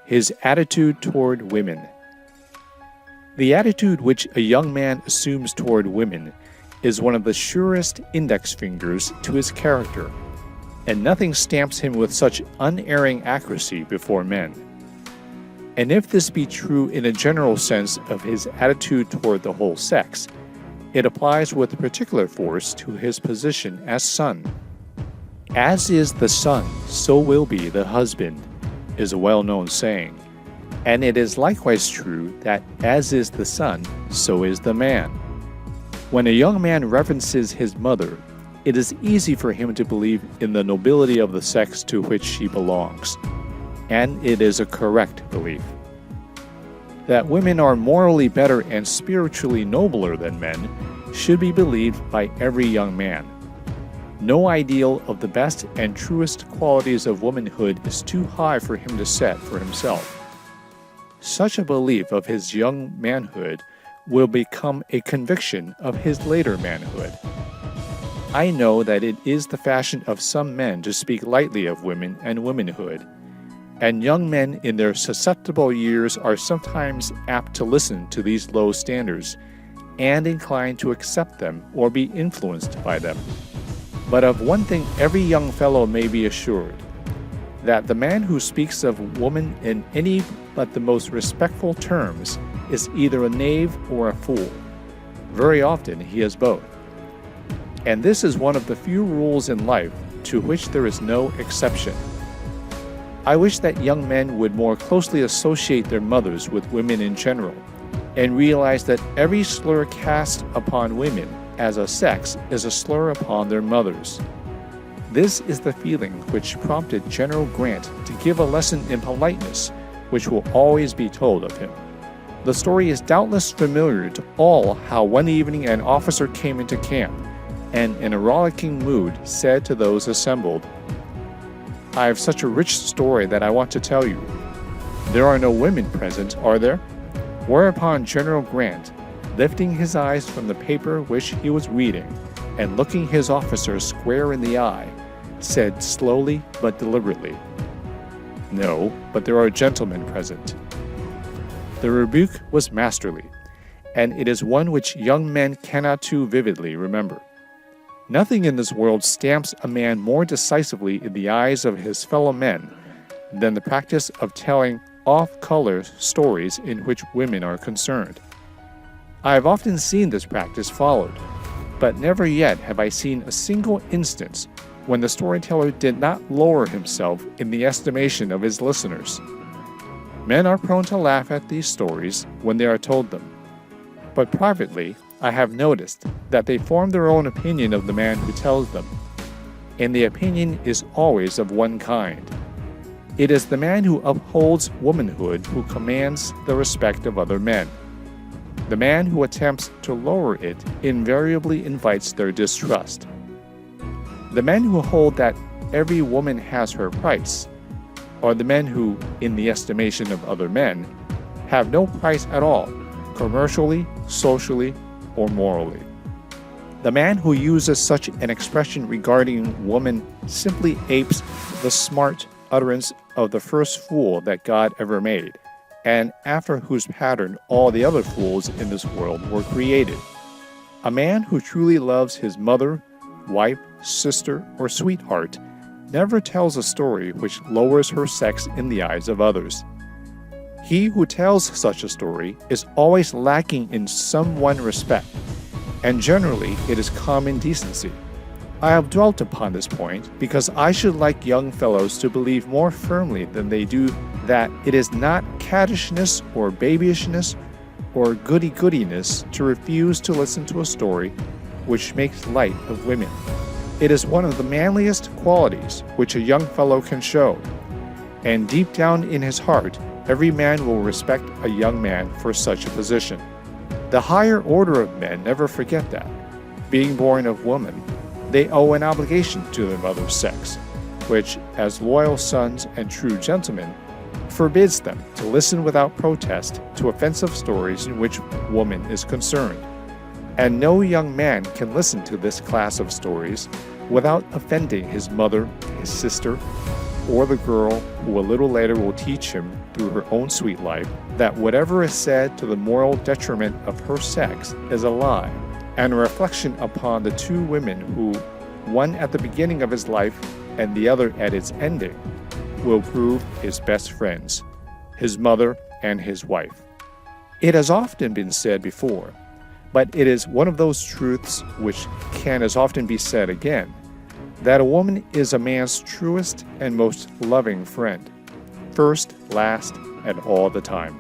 His attitude toward women. The attitude which a young man assumes toward women is one of the surest index fingers to his character, and nothing stamps him with such unerring accuracy before men. And if this be true in a general sense of his attitude toward the whole sex, it applies with particular force to his position as son. As is the son, so will be the husband, is a well-known saying. And it is likewise true that as is the son, so is the man. When a young man reverences his mother, it is easy for him to believe in the nobility of the sex to which she belongs, and it is a correct belief. That women are morally better and spiritually nobler than men should be believed by every young man. No ideal of the best and truest qualities of womanhood is too high for him to set for himself. Such a belief of his young manhood will become a conviction of his later manhood. I know that it is the fashion of some men to speak lightly of women and womanhood, and young men in their susceptible years are sometimes apt to listen to these low standards and inclined to accept them or be influenced by them. But of one thing every young fellow may be assured, that the man who speaks of woman in any but the most respectful terms is either a knave or a fool. Very often he is both. And this is one of the few rules in life to which there is no exception. I wish that young men would more closely associate their mothers with women in general, and realize that every slur cast upon women as a sex is a slur upon their mothers. This is the feeling which prompted General Grant to give a lesson in politeness which will always be told of him. The story is doubtless familiar to all how one evening an officer came into camp and in a rollicking mood said to those assembled, "I have such a rich story that I want to tell you. There are no women present, are there?" Whereupon General Grant, lifting his eyes from the paper which he was reading and looking his officer square in the eye, said slowly but deliberately, "No, but there are gentlemen present." The rebuke was masterly, and it is one which young men cannot too vividly remember. Nothing in this world stamps a man more decisively in the eyes of his fellow men than the practice of telling off-color stories in which women are concerned. I have often seen this practice followed, but never yet have I seen a single instance when the storyteller did not lower himself in the estimation of his listeners. Men are prone to laugh at these stories when they are told them, but privately I have noticed that they form their own opinion of the man who tells them, and the opinion is always of one kind. It is the man who upholds womanhood who commands the respect of other men. The man who attempts to lower it invariably invites their distrust. The men who hold that every woman has her price are the men who, in the estimation of other men, have no price at all, commercially, socially, or morally. The man who uses such an expression regarding woman simply apes the smart utterance of the first fool that God ever made, and after whose pattern all the other fools in this world were created. A man who truly loves his mother, wife, sister, or sweetheart never tells a story which lowers her sex in the eyes of others. He who tells such a story is always lacking in some one respect, and generally it is common decency. I have dwelt upon this point because I should like young fellows to believe more firmly than they do that it is not cattishness or babyishness or goody-goodiness to refuse to listen to a story which makes light of women. It is one of the manliest qualities which a young fellow can show, and deep down in his heart, every man will respect a young man for such a position. The higher order of men never forget that, being born of woman, they owe an obligation to their mother's sex, which, as loyal sons and true gentlemen, forbids them to listen without protest to offensive stories in which woman is concerned. And no young man can listen to this class of stories without offending his mother, his sister, or the girl who a little later will teach him through her own sweet life that whatever is said to the moral detriment of her sex is a lie, and a reflection upon the two women who, one at the beginning of his life and the other at its ending, will prove his best friends, his mother and his wife. It has often been said before, but it is one of those truths which can as often be said again, that a woman is a man's truest and most loving friend, first, last, and all the time.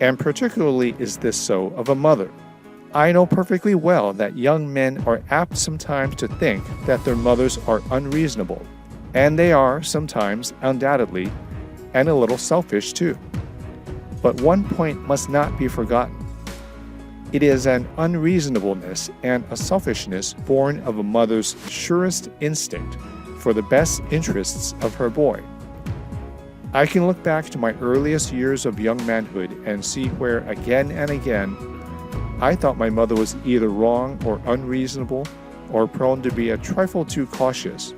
And particularly is this so of a mother. I know perfectly well that young men are apt sometimes to think that their mothers are unreasonable, and they are sometimes, undoubtedly, and a little selfish too. But one point must not be forgotten. It is an unreasonableness and a selfishness born of a mother's surest instinct for the best interests of her boy. I can look back to my earliest years of young manhood and see where again and again I thought my mother was either wrong or unreasonable or prone to be a trifle too cautious.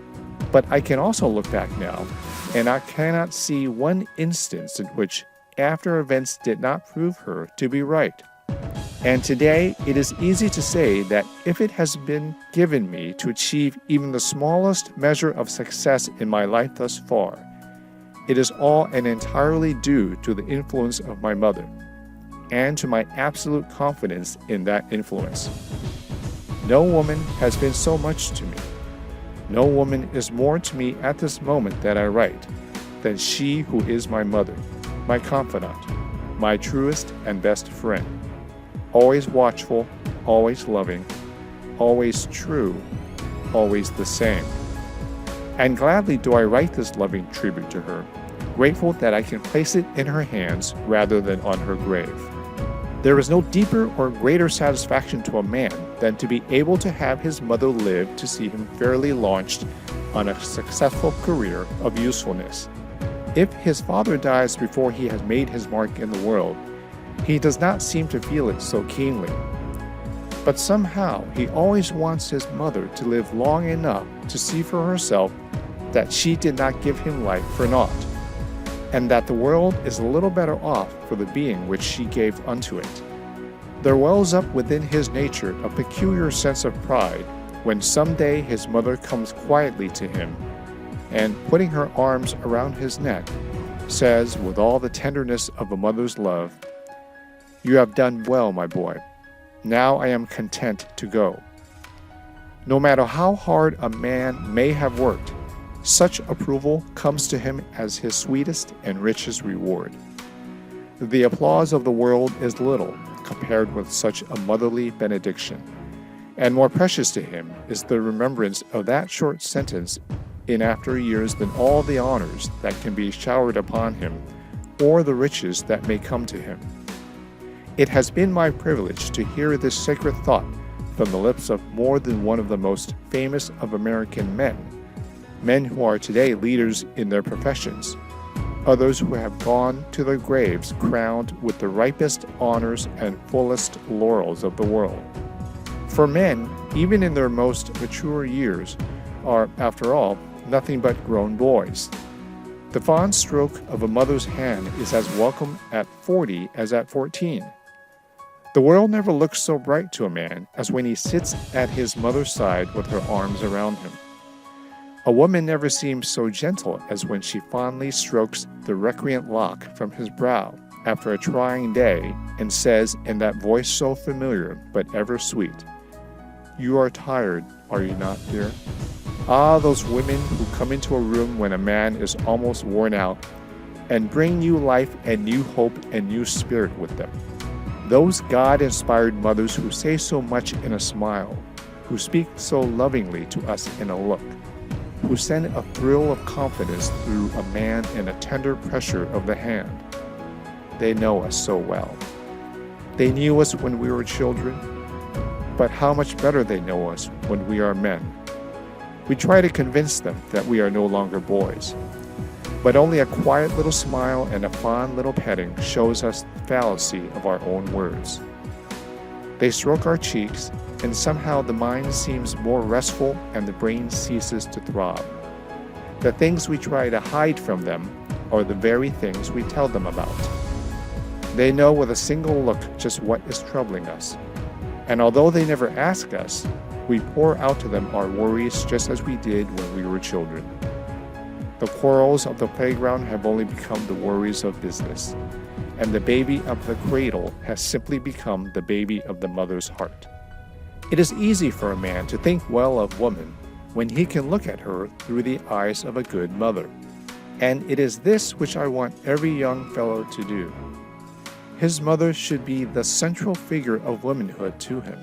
But I can also look back now, and I cannot see one instance in which after events did not prove her to be right. And today, it is easy to say that if it has been given me to achieve even the smallest measure of success in my life thus far, it is all and entirely due to the influence of my mother, and to my absolute confidence in that influence. No woman has been so much to me. No woman is more to me at this moment that I write than she who is my mother, my confidant, my truest and best friend. Always watchful, always loving, always true, always the same. And gladly do I write this loving tribute to her, grateful that I can place it in her hands rather than on her grave. There is no deeper or greater satisfaction to a man than to be able to have his mother live to see him fairly launched on a successful career of usefulness. If his father dies before he has made his mark in the world, he does not seem to feel it so keenly. But somehow he always wants his mother to live long enough to see for herself that she did not give him life for naught, and that the world is a little better off for the being which she gave unto it. There wells up within his nature a peculiar sense of pride when someday his mother comes quietly to him and, putting her arms around his neck, says with all the tenderness of a mother's love, "You have done well, my boy. Now I am content to go." No matter how hard a man may have worked, such approval comes to him as his sweetest and richest reward. The applause of the world is little compared with such a motherly benediction, and more precious to him is the remembrance of that short sentence in after years than all the honors that can be showered upon him or the riches that may come to him. It has been my privilege to hear this sacred thought from the lips of more than one of the most famous of American men who are today leaders in their professions, others who have gone to their graves crowned with the ripest honors and fullest laurels of the world. For men, even in their most mature years, are, after all, nothing but grown boys. The fond stroke of a mother's hand is as welcome at 40 as at 14. The world never looks so bright to a man as when he sits at his mother's side with her arms around him. A woman never seems so gentle as when she fondly strokes the recreant lock from his brow after a trying day and says in that voice so familiar but ever sweet, "You are tired, are you not, dear?" Ah, those women who come into a room when a man is almost worn out and bring new life and new hope and new spirit with them. Those God-inspired mothers who say so much in a smile, who speak so lovingly to us in a look, who send a thrill of confidence through a man in a tender pressure of the hand. They know us so well. They knew us when we were children, but how much better they know us when we are men. We try to convince them that we are no longer boys, but only a quiet little smile and a fond little petting shows us the fallacy of our own words. They stroke our cheeks, and somehow the mind seems more restful and the brain ceases to throb. The things we try to hide from them are the very things we tell them about. They know with a single look just what is troubling us. And although they never ask us, we pour out to them our worries just as we did when we were children. The quarrels of the playground have only become the worries of business, and the baby of the cradle has simply become the baby of the mother's heart. It is easy for a man to think well of woman when he can look at her through the eyes of a good mother. And it is this which I want every young fellow to do. His mother should be the central figure of womanhood to him,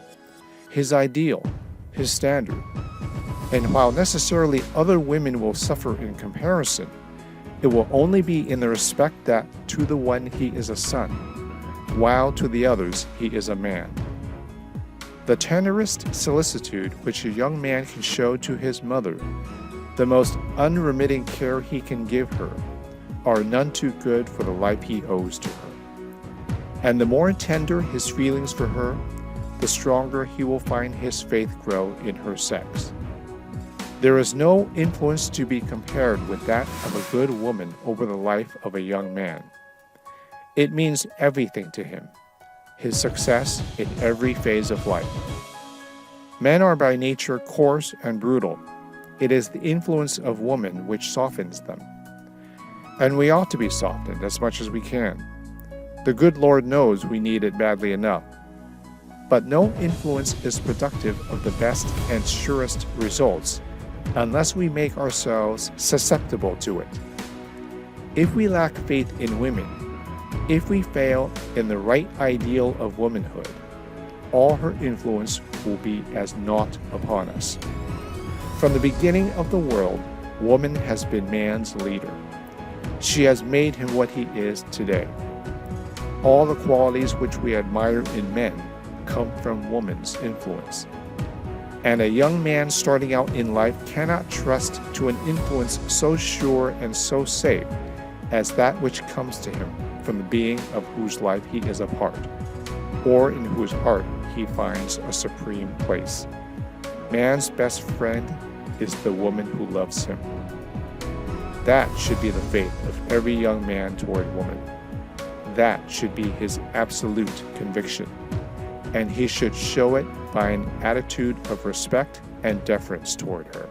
his ideal, his standard. And while necessarily other women will suffer in comparison, it will only be in the respect that to the one he is a son, while to the others he is a man. The tenderest solicitude which a young man can show to his mother, the most unremitting care he can give her, are none too good for the life he owes to her. And the more tender his feelings for her, the stronger he will find his faith grow in her sex. There is no influence to be compared with that of a good woman over the life of a young man. It means everything to him, his success in every phase of life. Men are by nature coarse and brutal. It is the influence of woman which softens them. And we ought to be softened as much as we can. The good Lord knows we need it badly enough. But no influence is productive of the best and surest results unless we make ourselves susceptible to it. If we lack faith in women, if we fail in the right ideal of womanhood, all her influence will be as naught upon us. From the beginning of the world, woman has been man's leader. She has made him what he is today. All the qualities which we admire in men come from woman's influence. And a young man starting out in life cannot trust to an influence so sure and so safe as that which comes to him from the being of whose life he is a part, or in whose heart he finds a supreme place. Man's best friend is the woman who loves him. That should be the faith of every young man toward woman. That should be his absolute conviction, and he should show it by an attitude of respect and deference toward her.